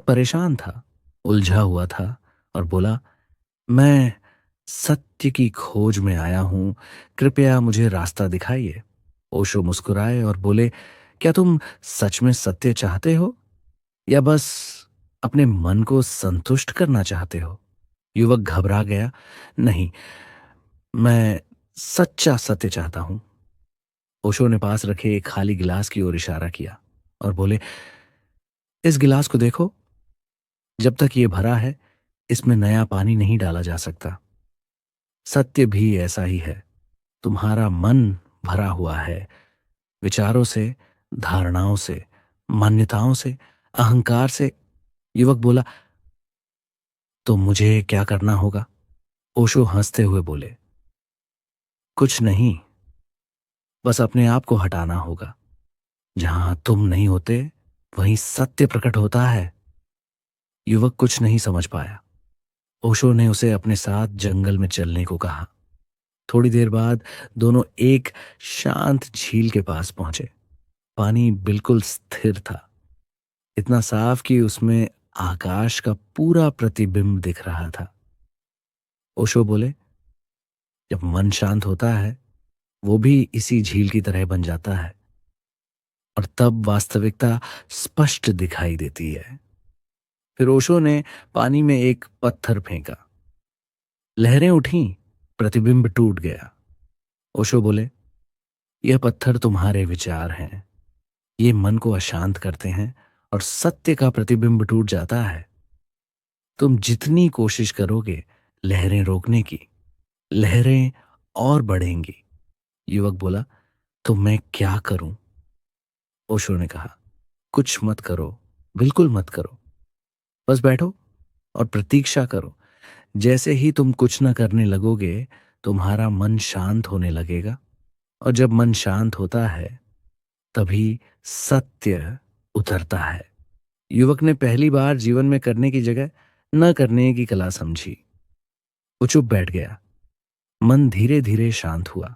युवक परेशान था, उलझा हुआ था और बोला, मैं सत्य की खोज में आया हूं, कृपया मुझे रास्ता दिखाइए। ओशो मुस्कुराए और बोले, क्या तुम सच में सत्य चाहते हो या बस अपने मन को संतुष्ट करना चाहते हो? युवक घबरा गया। नहीं, मैं सच्चा सत्य चाहता हूं। ओशो ने पास रखे एक खाली गिलास की ओर इशारा किया और बोले, इस गिलास को देखो, जब तक ये भरा है इसमें नया पानी नहीं डाला जा सकता। सत्य भी ऐसा ही है। तुम्हारा मन भरा हुआ है विचारों से, धारणाओं से, मान्यताओं से, अहंकार से। युवक बोला, तो मुझे क्या करना होगा? ओशो हंसते हुए बोले, कुछ नहीं, बस अपने आप को हटाना होगा। जहां तुम नहीं होते वहीं सत्य प्रकट होता है। युवक कुछ नहीं समझ पाया। ओशो ने उसे अपने साथ जंगल में चलने को कहा। थोड़ी देर बाद दोनों एक शांत झील के पास पहुंचे। पानी बिल्कुल स्थिर था, इतना साफ कि उसमें आकाश का पूरा प्रतिबिंब दिख रहा था। ओशो बोले, जब मन शांत होता है वो भी इसी झील की तरह बन जाता है और तब वास्तविकता स्पष्ट दिखाई देती है। फिर ओशो ने पानी में एक पत्थर फेंका। लहरें उठीं, प्रतिबिंब टूट गया। ओशो बोले, यह पत्थर तुम्हारे विचार हैं। ये मन को अशांत करते हैं और सत्य का प्रतिबिंब टूट जाता है। तुम जितनी कोशिश करोगे लहरें रोकने की, लहरें और बढ़ेंगी। युवक बोला, तो मैं क्या करूं? ओशो ने कहा, कुछ मत करो, बिल्कुल मत करो। बस बैठो और प्रतीक्षा करो। जैसे ही तुम कुछ न करने लगोगे तुम्हारा मन शांत होने लगेगा और जब मन शांत होता है तभी सत्य उतरता है। युवक ने पहली बार जीवन में करने की जगह न करने की कला समझी। वो चुप बैठ गया। मन धीरे धीरे शांत हुआ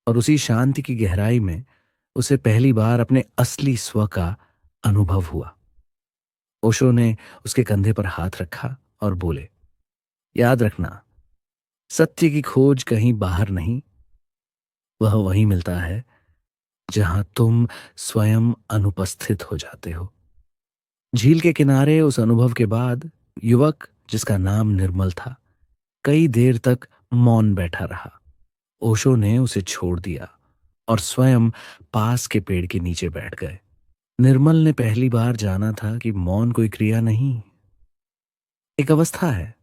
और उसी शांति की गहराई में उसे पहली बार अपने असली स्व का अनुभव हुआ। ओशो ने उसके कंधे पर हाथ रखा और बोले, याद रखना, सत्य की खोज कहीं बाहर नहीं, वह वहीं मिलता है जहां तुम स्वयं अनुपस्थित हो जाते हो। झील के किनारे उस अनुभव के बाद युवक, जिसका नाम निर्मल था, कई देर तक मौन बैठा रहा। ओशो ने उसे छोड़ दिया और स्वयं पास के पेड़ के नीचे बैठ गए। निर्मल ने पहली बार जाना था कि मौन कोई क्रिया नहीं, एक अवस्था है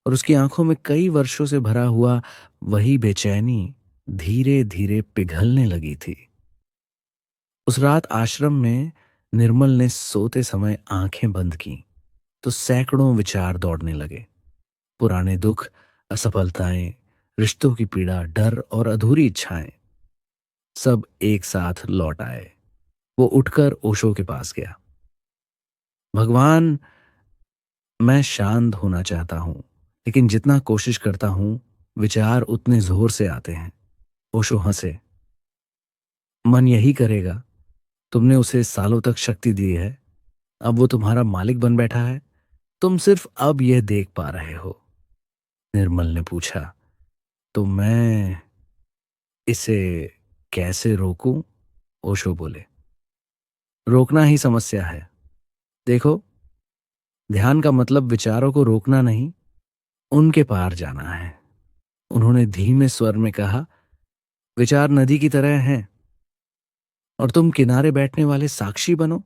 और उसकी आंखों में कई वर्षों से भरा हुआ वही बेचैनी धीरे धीरे पिघलने लगी थी। उस रात आश्रम में निर्मल ने सोते समय आंखें बंद की तो सैकड़ों विचार दौड़ने लगे। पुराने दुख, असफलताएं, रिश्तों की पीड़ा, डर और अधूरी इच्छाएं सब एक साथ लौट आए। वो उठकर ओशो के पास गया। भगवान, मैं शांत होना चाहता हूं, लेकिन जितना कोशिश करता हूं विचार उतने जोर से आते हैं। ओशो हंसे। मन यही करेगा। तुमने उसे सालों तक शक्ति दी है, अब वो तुम्हारा मालिक बन बैठा है। तुम सिर्फ अब यह देख पा रहे हो। निर्मल ने पूछा, तो मैं इसे कैसे रोकूं? ओशो बोले, रोकना ही समस्या है। देखो, ध्यान का मतलब विचारों को रोकना नहीं, उनके पार जाना है। उन्होंने धीमे स्वर में कहा, विचार नदी की तरह हैं और तुम किनारे बैठने वाले साक्षी बनो।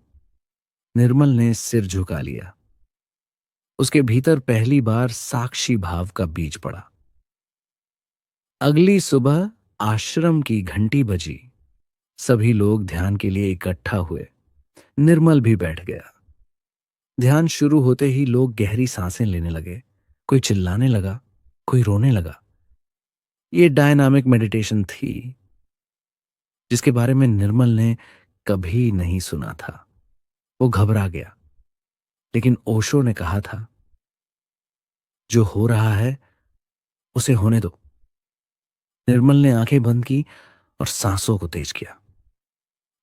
निर्मल ने सिर झुका लिया। उसके भीतर पहली बार साक्षी भाव का बीज पड़ा। अगली सुबह आश्रम की घंटी बजी। सभी लोग ध्यान के लिए इकट्ठा हुए। निर्मल भी बैठ गया। ध्यान शुरू होते ही लोग गहरी सांसें लेने लगे। कोई चिल्लाने लगा, कोई रोने लगा। ये डायनामिक मेडिटेशन थी जिसके बारे में निर्मल ने कभी नहीं सुना था। वो घबरा गया, लेकिन ओशो ने कहा था, जो हो रहा है उसे होने दो। निर्मल ने आंखें बंद की और सांसों को तेज किया।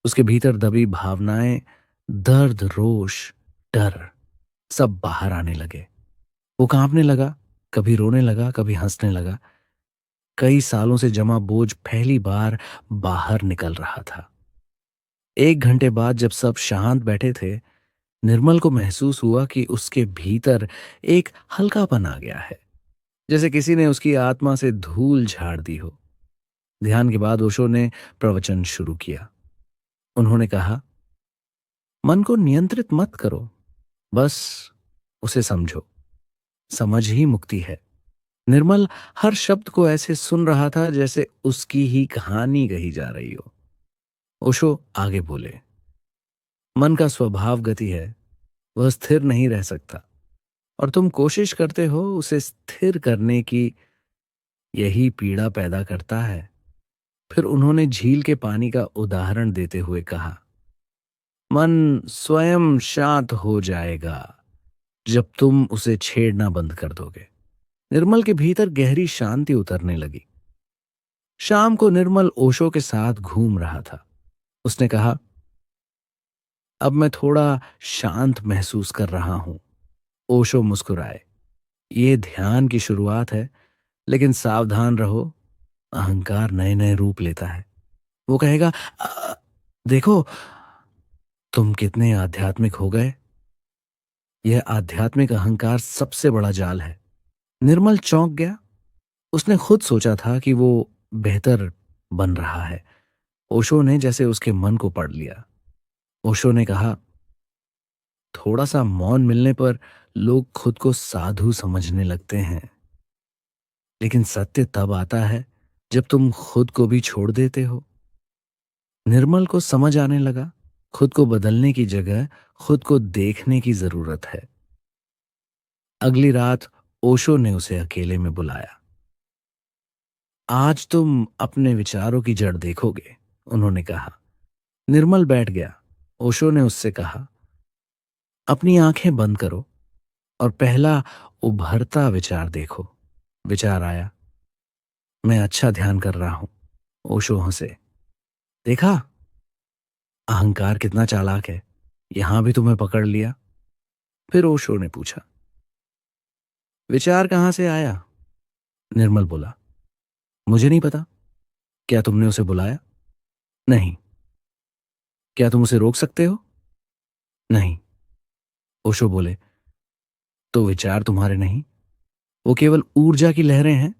उसके भीतर दबी भावनाएं, दर्द, रोष, डर, सब बाहर आने लगे। वो कांपने लगा, कभी रोने लगा, कभी हंसने लगा। कई सालों से जमा बोझ पहली बार बाहर निकल रहा था। 1 घंटे बाद जब सब शांत बैठे थे, निर्मल को महसूस हुआ कि उसके भीतर एक हल्कापन आ गया है, जैसे किसी ने उसकी आत्मा से धूल झाड़ दी हो। ध्यान के बाद ओशो ने प्रवचन शुरू किया। उन्होंने कहा, मन को नियंत्रित मत करो, बस उसे समझो। समझ ही मुक्ति है। निर्मल हर शब्द को ऐसे सुन रहा था जैसे उसकी ही कहानी कही जा रही हो। ओशो आगे बोले, मन का स्वभाव गति है, वह स्थिर नहीं रह सकता और तुम कोशिश करते हो उसे स्थिर करने की, यही पीड़ा पैदा करता है। फिर उन्होंने झील के पानी का उदाहरण देते हुए कहा, मन स्वयं शांत हो जाएगा जब तुम उसे छेड़ना बंद कर दोगे। निर्मल के भीतर गहरी शांति उतरने लगी। शाम को निर्मल ओशो के साथ घूम रहा था। उसने कहा, अब मैं थोड़ा शांत महसूस कर रहा हूं। ओशो मुस्कुराए। ये ध्यान की शुरुआत है, लेकिन सावधान रहो, अहंकार नए नए रूप लेता है। वो कहेगा, "अ, देखो तुम कितने आध्यात्मिक हो गए।" यह आध्यात्मिक अहंकार सबसे बड़ा जाल है। निर्मल चौंक गया। उसने खुद सोचा था कि वो बेहतर बन रहा है। ओशो ने जैसे उसके मन को पढ़ लिया। ओशो ने कहा, थोड़ा सा मौन मिलने पर लोग खुद को साधु समझने लगते हैं, लेकिन सत्य तब आता है जब तुम खुद को भी छोड़ देते हो। निर्मल को समझ आने लगा, खुद को बदलने की जगह खुद को देखने की जरूरत है। अगली रात ओशो ने उसे अकेले में बुलाया। आज तुम अपने विचारों की जड़ देखोगे, उन्होंने कहा। निर्मल बैठ गया। ओशो ने उससे कहा, अपनी आंखें बंद करो और पहला उभरता विचार देखो। विचार आया, मैं अच्छा ध्यान कर रहा हूं। ओशो हंसे। देखा, अहंकार कितना चालाक है, यहां भी तुम्हें पकड़ लिया। फिर ओशो ने पूछा, विचार कहां से आया? निर्मल बोला, मुझे नहीं पता। क्या तुमने उसे बुलाया? नहीं। क्या तुम उसे रोक सकते हो? नहीं। ओशो बोले, तो विचार तुम्हारे नहीं, वो केवल ऊर्जा की लहरें हैं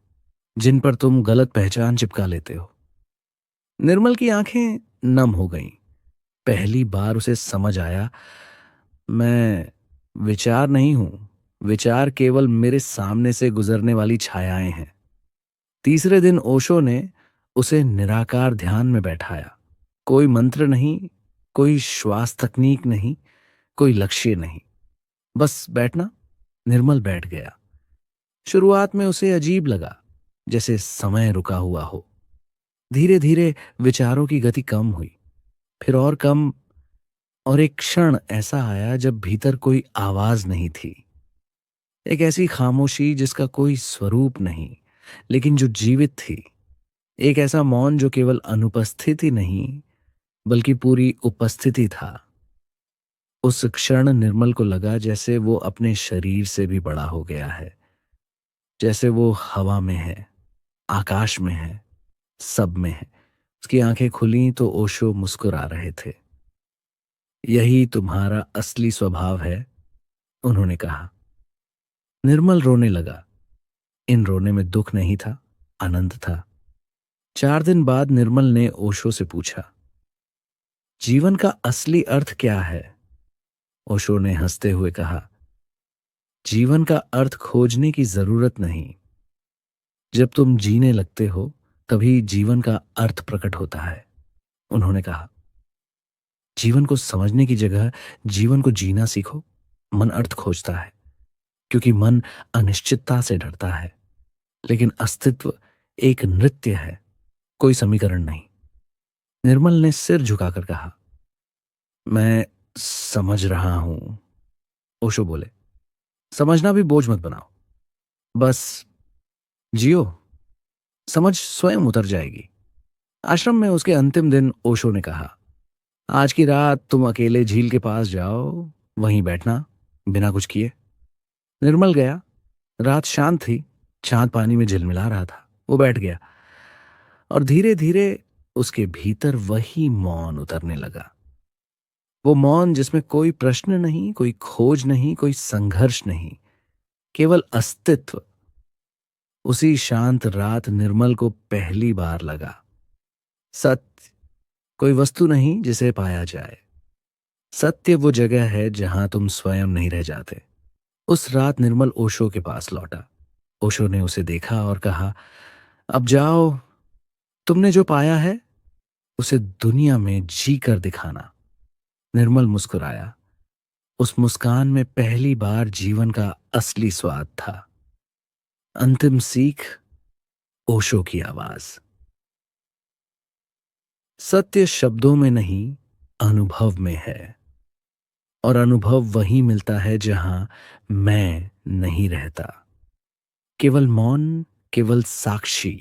जिन पर तुम गलत पहचान चिपका लेते हो। निर्मल की आंखें नम हो गईं। पहली बार उसे समझ आया, मैं विचार नहीं हूं, विचार केवल मेरे सामने से गुजरने वाली छायाएं हैं। तीसरे दिन ओशो ने उसे निराकार ध्यान में बैठाया। कोई मंत्र नहीं, कोई श्वास तकनीक नहीं, कोई लक्ष्य नहीं, बस बैठना। निर्मल बैठ गया। शुरुआत में उसे अजीब लगा, जैसे समय रुका हुआ हो। धीरे धीरे विचारों की गति कम हुई, फिर और कम, और एक क्षण ऐसा आया जब भीतर कोई आवाज नहीं थी। एक ऐसी खामोशी जिसका कोई स्वरूप नहीं, लेकिन जो जीवित थी। एक ऐसा मौन जो केवल अनुपस्थिति नहीं, बल्कि पूरी उपस्थिति था। उस क्षण निर्मल को लगा जैसे वो अपने शरीर से भी बड़ा हो गया है, जैसे वो हवा में है, आकाश में है, सब में है। उसकी आंखें खुली तो ओशो मुस्कुरा रहे थे। यही तुम्हारा असली स्वभाव है, उन्होंने कहा। निर्मल रोने लगा। इन रोने में दुख नहीं था, आनंद था। 4 दिन बाद निर्मल ने ओशो से पूछा, जीवन का असली अर्थ क्या है? ओशो ने हंसते हुए कहा, जीवन का अर्थ खोजने की जरूरत नहीं। जब तुम जीने लगते हो तभी जीवन का अर्थ प्रकट होता है। उन्होंने कहा, जीवन को समझने की जगह जीवन को जीना सीखो। मन अर्थ खोजता है क्योंकि मन अनिश्चितता से डरता है, लेकिन अस्तित्व एक नृत्य है, कोई समीकरण नहीं। निर्मल ने सिर झुकाकर कहा, मैं समझ रहा हूं। ओशो बोले, समझना भी बोझ मत बनाओ, बस जियो, समझ स्वयं उतर जाएगी। आश्रम में उसके अंतिम दिन ओशो ने कहा, आज की रात तुम अकेले झील के पास जाओ, वहीं बैठना, बिना कुछ किए। निर्मल गया। रात शांत थी। चांद पानी में झिलमिला रहा था। वो बैठ गया और धीरे धीरे उसके भीतर वही मौन उतरने लगा। वो मौन जिसमें कोई प्रश्न नहीं, कोई खोज नहीं, कोई संघर्ष नहीं, केवल अस्तित्व। उसी शांत रात निर्मल को पहली बार लगा, सत्य कोई वस्तु नहीं जिसे पाया जाए। सत्य वो जगह है जहां तुम स्वयं नहीं रह जाते। उस रात निर्मल ओशो के पास लौटा। ओशो ने उसे देखा और कहा, अब जाओ, तुमने जो पाया है उसे दुनिया में जी कर दिखाना। निर्मल मुस्कुराया। उस मुस्कान में पहली बार जीवन का असली स्वाद था। अंतिम सीख, ओशो की आवाज। सत्य शब्दों में नहीं, अनुभव में है। और अनुभव वहीं मिलता है जहां मैं नहीं रहता। केवल मौन, केवल साक्षी,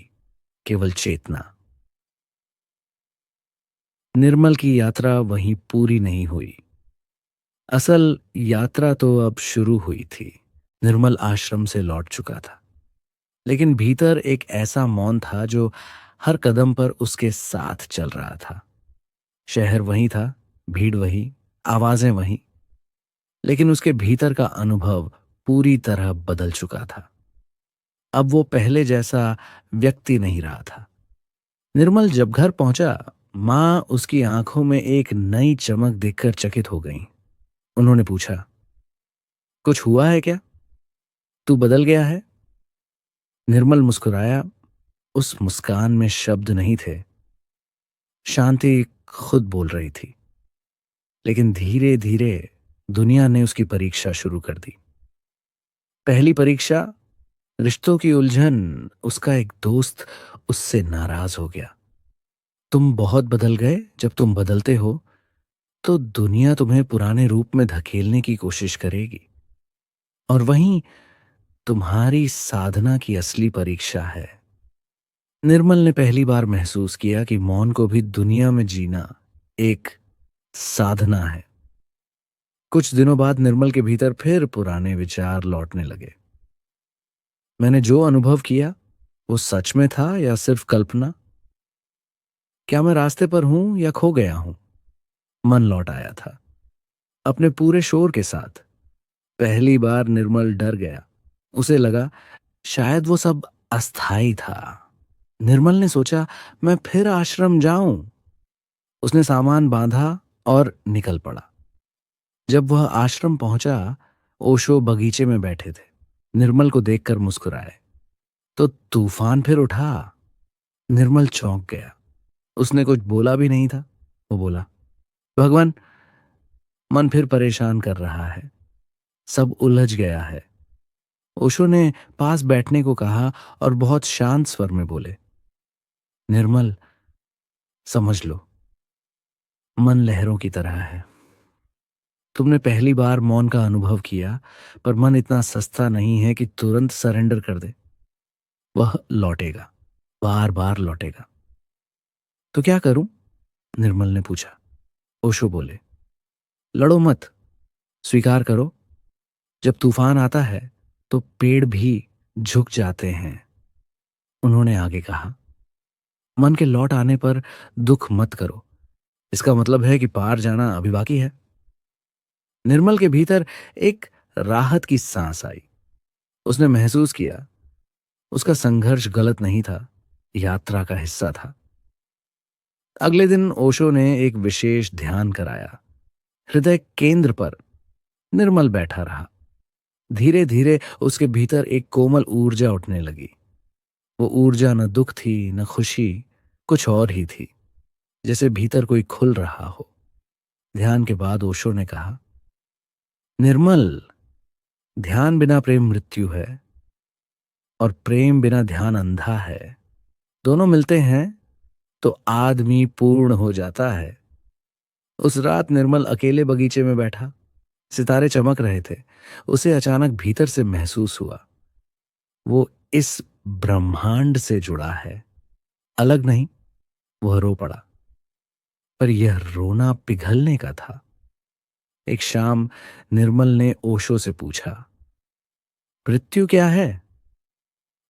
केवल चेतना। निर्मल की यात्रा वहीं पूरी नहीं हुई। असल यात्रा तो अब शुरू हुई थी। निर्मल आश्रम से लौट चुका था, लेकिन भीतर एक ऐसा मौन था जो हर कदम पर उसके साथ चल रहा था। शहर वही था, भीड़ वही, आवाजें वही, लेकिन उसके भीतर का अनुभव पूरी तरह बदल चुका था। अब वो पहले जैसा व्यक्ति नहीं रहा था। निर्मल जब घर पहुंचा, माँ उसकी आंखों में एक नई चमक देखकर चकित हो गई। उन्होंने पूछा, कुछ हुआ है क्या? तू बदल गया है? निर्मल मुस्कुराया। उस मुस्कान में शब्द नहीं थे, शांति खुद बोल रही थी। लेकिन धीरे धीरे दुनिया ने उसकी परीक्षा शुरू कर दी। पहली परीक्षा, रिश्तों की उलझन। उसका एक दोस्त उससे नाराज हो गया। तुम बहुत बदल गए। जब तुम बदलते हो तो दुनिया तुम्हें पुराने रूप में धकेलने की कोशिश करेगी। और वहीं तुम्हारी साधना की असली परीक्षा है। निर्मल ने पहली बार महसूस किया कि मौन को भी दुनिया में जीना एक साधना है। कुछ दिनों बाद निर्मल के भीतर फिर पुराने विचार लौटने लगे। मैंने जो अनुभव किया वो सच में था या सिर्फ कल्पना? क्या मैं रास्ते पर हूं या खो गया हूं? मन लौट आया था, अपने पूरे शोर के साथ। पहली बार निर्मल डर गया। उसे लगा शायद वो सब अस्थाई था। निर्मल ने सोचा, मैं फिर आश्रम जाऊं। उसने सामान बांधा और निकल पड़ा। जब वह आश्रम पहुंचा, ओशो बगीचे में बैठे थे। निर्मल को देखकर मुस्कुराए। तो तूफान फिर उठा? निर्मल चौंक गया। उसने कुछ बोला भी नहीं था। वो बोला, भगवान, मन फिर परेशान कर रहा है। सब उलझ गया है। ओशो ने पास बैठने को कहा और बहुत शांत स्वर में बोले, निर्मल, समझ लो, मन लहरों की तरह है। तुमने पहली बार मौन का अनुभव किया, पर मन इतना सस्ता नहीं है कि तुरंत सरेंडर कर दे। वह लौटेगा, बार बार लौटेगा। तो क्या करूं? निर्मल ने पूछा। ओशो बोले, लड़ो मत, स्वीकार करो। जब तूफान आता है तो पेड़ भी झुक जाते हैं। उन्होंने आगे कहा, मन के लौट आने पर दुख मत करो। इसका मतलब है कि पार जाना अभी बाकी है। निर्मल के भीतर एक राहत की सांस आई। उसने महसूस किया उसका संघर्ष गलत नहीं था, यात्रा का हिस्सा था। अगले दिन ओशो ने एक विशेष ध्यान कराया। हृदय केंद्र पर निर्मल बैठा रहा। धीरे धीरे उसके भीतर एक कोमल ऊर्जा उठने लगी। वो ऊर्जा न दुख थी न खुशी, कुछ और ही थी, जैसे भीतर कोई खुल रहा हो। ध्यान के बाद ओशो ने कहा, निर्मल, ध्यान बिना प्रेम मृत्यु है और प्रेम बिना ध्यान अंधा है। दोनों मिलते हैं तो आदमी पूर्ण हो जाता है। उस रात निर्मल अकेले बगीचे में बैठा। सितारे चमक रहे थे। उसे अचानक भीतर से महसूस हुआ वो इस ब्रह्मांड से जुड़ा है, अलग नहीं। वह रो पड़ा, पर यह रोना पिघलने का था। एक शाम निर्मल ने ओशो से पूछा, मृत्यु क्या है?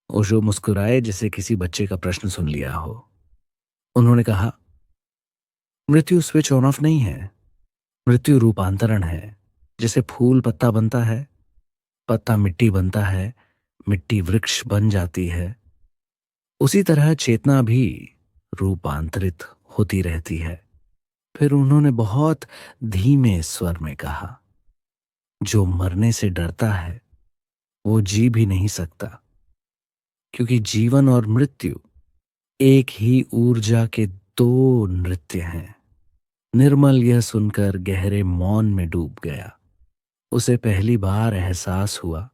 ओशो मुस्कुराए जैसे किसी बच्चे का प्रश्न सुन लिया हो। उन्होंने कहा, मृत्यु स्विच ऑन ऑफ नहीं है। मृत्यु रूपांतरण है। जैसे फूल पत्ता बनता है, पत्ता मिट्टी बनता है, मिट्टी वृक्ष बन जाती है, उसी तरह चेतना भी रूपांतरित होती रहती है। फिर उन्होंने बहुत धीमे स्वर में कहा, जो मरने से डरता है वो जी भी नहीं सकता, क्योंकि जीवन और मृत्यु एक ही ऊर्जा के दो नृत्य हैं। निर्मल यह सुनकर गहरे मौन में डूब गया। उसे पहली बार एहसास हुआ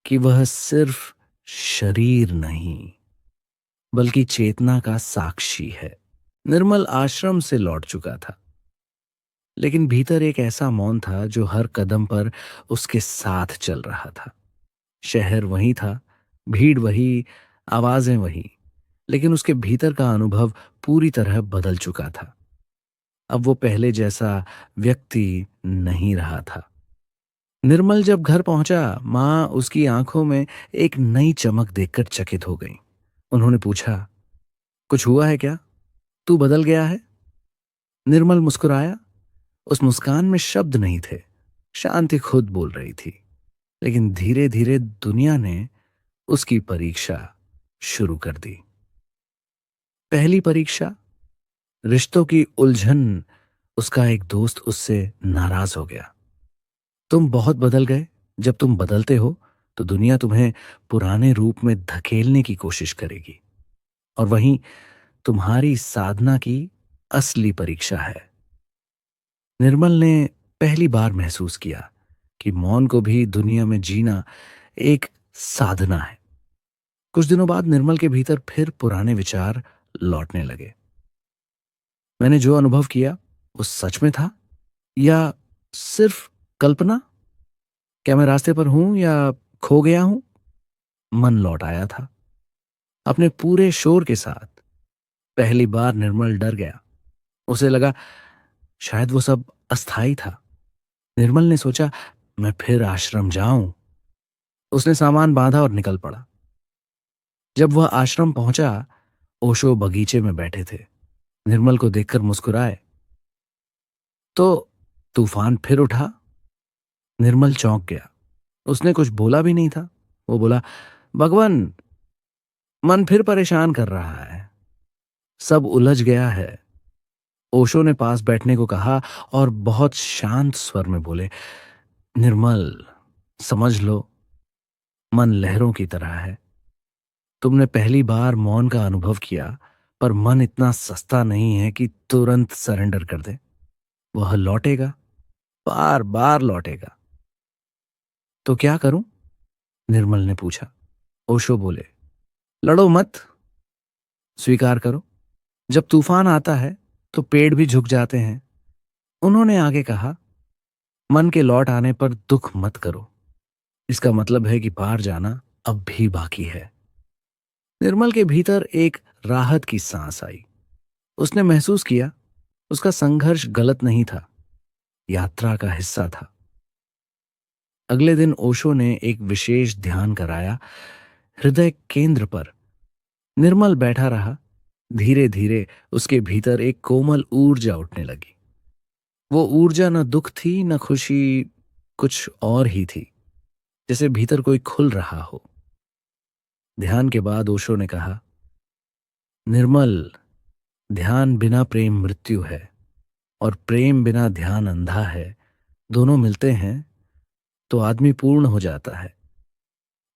कि वह सिर्फ शरीर नहीं, बल्कि चेतना का साक्षी है। निर्मल आश्रम से लौट चुका था, लेकिन भीतर एक ऐसा मौन था जो हर कदम पर उसके साथ चल रहा था। शहर वही था, भीड़ वही, आवाजें वही, लेकिन उसके भीतर का अनुभव पूरी तरह बदल चुका था। अब वो पहले जैसा व्यक्ति नहीं रहा था। निर्मल जब घर पहुंचा, मां उसकी आंखों में एक नई चमक देखकर चकित हो गई। उन्होंने पूछा, कुछ हुआ है क्या? तू बदल गया है? निर्मल मुस्कुराया। उस मुस्कान में शब्द नहीं थे, शांति खुद बोल रही थी। लेकिन धीरे धीरे दुनिया ने उसकी परीक्षा शुरू कर दी। पहली परीक्षा, रिश्तों की उलझन। उसका एक दोस्त उससे नाराज हो गया। तुम बहुत बदल गए। जब तुम बदलते हो तो दुनिया तुम्हें पुराने रूप में धकेलने की कोशिश करेगी। और वहीं तुम्हारी साधना की असली परीक्षा है। निर्मल ने पहली बार महसूस किया कि मौन को भी दुनिया में जीना एक साधना है। कुछ दिनों बाद निर्मल के भीतर फिर पुराने विचार लौटने लगे। मैंने जो अनुभव किया वो सच में था या सिर्फ कल्पना? क्या मैं रास्ते पर हूं या खो गया हूं? मन लौट आया था, अपने पूरे शोर के साथ। पहली बार निर्मल डर गया। उसे लगा शायद वो सब अस्थाई था। निर्मल ने सोचा, मैं फिर आश्रम जाऊं। उसने सामान बांधा और निकल पड़ा। जब वह आश्रम पहुंचा, ओशो बगीचे में बैठे थे। निर्मल को देखकर मुस्कुराए। तो तूफान फिर उठा? निर्मल चौंक गया। उसने कुछ बोला भी नहीं था। वो बोला, भगवान, मन फिर परेशान कर रहा है। सब उलझ गया है। ओशो ने पास बैठने को कहा और बहुत शांत स्वर में बोले, निर्मल, समझ लो, मन लहरों की तरह है। तुमने पहली बार मौन का अनुभव किया, पर मन इतना सस्ता नहीं है कि तुरंत सरेंडर कर दे। वह लौटेगा, बार बार लौटेगा। तो क्या करूं? निर्मल ने पूछा। ओशो बोले, लड़ो मत, स्वीकार करो। जब तूफान आता है तो पेड़ भी झुक जाते हैं। उन्होंने आगे कहा, मन के लौट आने पर दुख मत करो। इसका मतलब है कि पार जाना अब भी बाकी है। निर्मल के भीतर एक राहत की सांस आई। उसने महसूस किया उसका संघर्ष गलत नहीं था, यात्रा का हिस्सा था। अगले दिन ओशो ने एक विशेष ध्यान कराया, हृदय केंद्र पर। निर्मल बैठा रहा। धीरे धीरे उसके भीतर एक कोमल ऊर्जा उठने लगी। वो ऊर्जा न दुख थी न खुशी, कुछ और ही थी, जैसे भीतर कोई खुल रहा हो। ध्यान के बाद ओशो ने कहा, निर्मल, ध्यान बिना प्रेम मृत्यु है, और प्रेम बिना ध्यान अंधा है। दोनों मिलते हैं तो आदमी पूर्ण हो जाता है।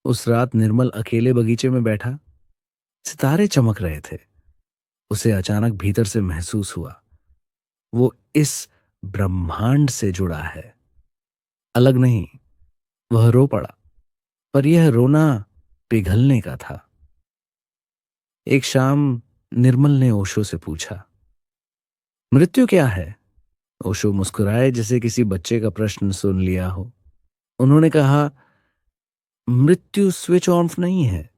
उस रात निर्मल अकेले बगीचे में बैठा। सितारे चमक रहे थे। उसे अचानक भीतर से महसूस हुआ वो इस ब्रह्मांड से जुड़ा है, अलग नहीं। वह रो पड़ा, पर यह रोना पिघलने का था। एक शाम निर्मल ने ओशो से पूछा, मृत्यु क्या है? ओशो मुस्कुराए जैसे किसी बच्चे का प्रश्न सुन लिया हो। उन्होंने कहा, मृत्यु स्विच ऑफ नहीं है।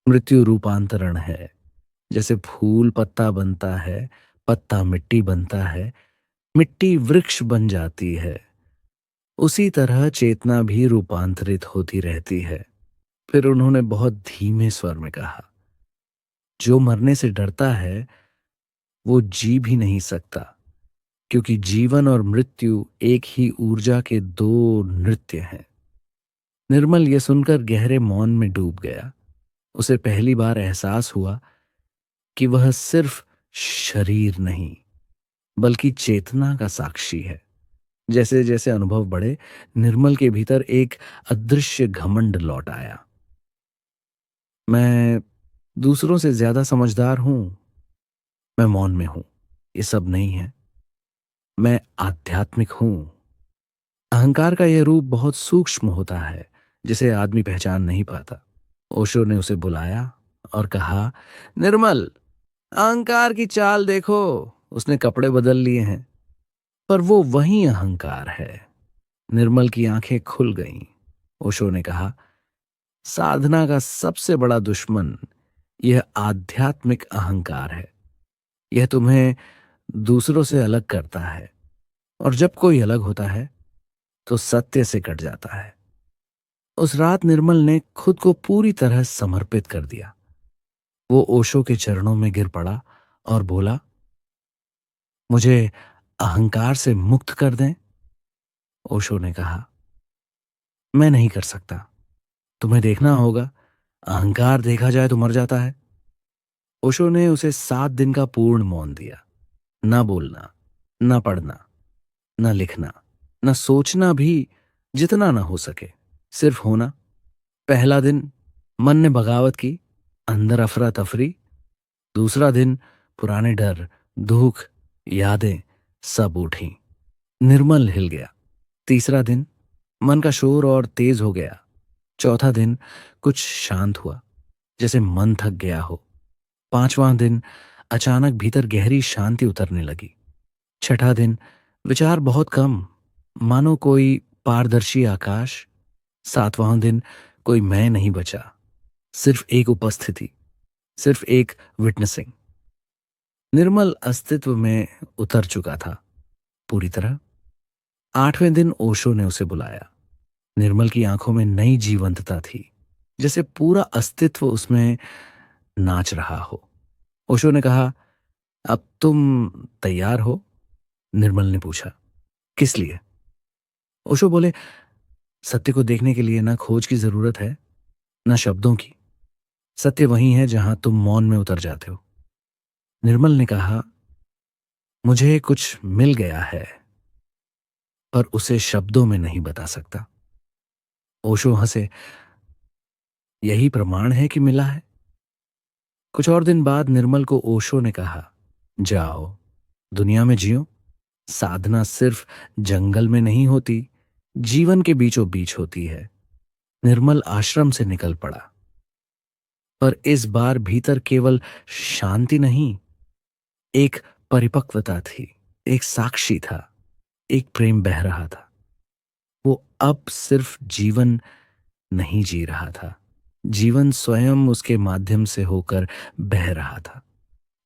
मृत्यु रूपांतरण है। जैसे फूल पत्ता बनता है, पत्ता मिट्टी बनता है, मिट्टी वृक्ष बन जाती है, उसी तरह चेतना भी रूपांतरित होती रहती है। फिर उन्होंने बहुत धीमे स्वर में कहा, जो मरने से डरता है वो जी भी नहीं सकता, क्योंकि जीवन और मृत्यु एक ही ऊर्जा के दो नृत्य हैं। निर्मल ये सुनकर गहरे मौन में डूब गया। उसे पहली बार एहसास हुआ कि वह सिर्फ शरीर नहीं, बल्कि चेतना का साक्षी है। जैसे जैसे अनुभव बढ़े, निर्मल के भीतर एक अदृश्य घमंड लौट आया। मैं दूसरों से ज्यादा समझदार हूं, मैं मौन में हूं, ये सब नहीं है। मैं आध्यात्मिक हूं। अहंकार का यह रूप बहुत सूक्ष्म होता है, जिसे आदमी पहचान नहीं पाता। ओशो ने उसे बुलाया और कहा, निर्मल, अहंकार की चाल देखो, उसने कपड़े बदल लिए हैं, पर वो वही अहंकार है। निर्मल की आंखें खुल गईं। ओशो ने कहा, साधना का सबसे बड़ा दुश्मन यह आध्यात्मिक अहंकार है। यह तुम्हें दूसरों से अलग करता है, और जब कोई अलग होता है तो सत्य से कट जाता है। उस रात निर्मल ने खुद को पूरी तरह समर्पित कर दिया। वो ओशो के चरणों में गिर पड़ा और बोला, मुझे अहंकार से मुक्त कर दें। ओशो ने कहा, मैं नहीं कर सकता, तुम्हें देखना होगा। अहंकार देखा जाए तो मर जाता है। ओशो ने उसे 7 दिन का पूर्ण मौन दिया। ना बोलना, ना पढ़ना, ना लिखना, ना सोचना भी, जितना ना हो सके, सिर्फ होना। पहला दिन मन ने बगावत की, अंदर अफरा तफरी। दूसरा दिन पुराने डर, दुख, यादें सब उठी। निर्मल हिल गया। तीसरा दिन मन का शोर और तेज हो गया। चौथा दिन कुछ शांत हुआ, जैसे मन थक गया हो। पांचवां दिन अचानक भीतर गहरी शांति उतरने लगी। छठा दिन विचार बहुत कम, मानो कोई पारदर्शी आकाश। सातवां दिन कोई मैं नहीं बचा, सिर्फ एक उपस्थिति, सिर्फ एक विटनेसिंग। निर्मल अस्तित्व में उतर चुका था पूरी तरह। 8वें दिन ओशो ने उसे बुलाया। निर्मल की आंखों में नई जीवंतता थी, जैसे पूरा अस्तित्व उसमें नाच रहा हो। ओशो ने कहा, अब तुम तैयार हो? निर्मल ने पूछा, किस लिए? ओशो बोले, सत्य को देखने के लिए ना खोज की जरूरत है, ना शब्दों की। सत्य वही है जहां तुम मौन में उतर जाते हो। निर्मल ने कहा, मुझे कुछ मिल गया है, पर उसे शब्दों में नहीं बता सकता। ओशो हंसे, यही प्रमाण है कि मिला है। कुछ और दिन बाद निर्मल को ओशो ने कहा, जाओ, दुनिया में जियो। साधना सिर्फ जंगल में नहीं होती, जीवन के बीचों बीच होती है। निर्मल आश्रम से निकल पड़ा, पर इस बार भीतर केवल शांति नहीं, एक परिपक्वता थी, एक साक्षी था, एक प्रेम बह रहा था। वो अब सिर्फ जीवन नहीं जी रहा था, जीवन स्वयं उसके माध्यम से होकर बह रहा था।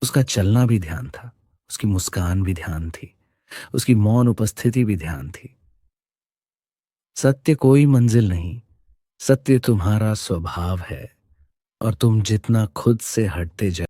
उसका चलना भी ध्यान था, उसकी मुस्कान भी ध्यान थी, उसकी मौन उपस्थिति भी ध्यान थी। सत्य कोई मंजिल नहीं, सत्य तुम्हारा स्वभाव है, और तुम जितना खुद से हटते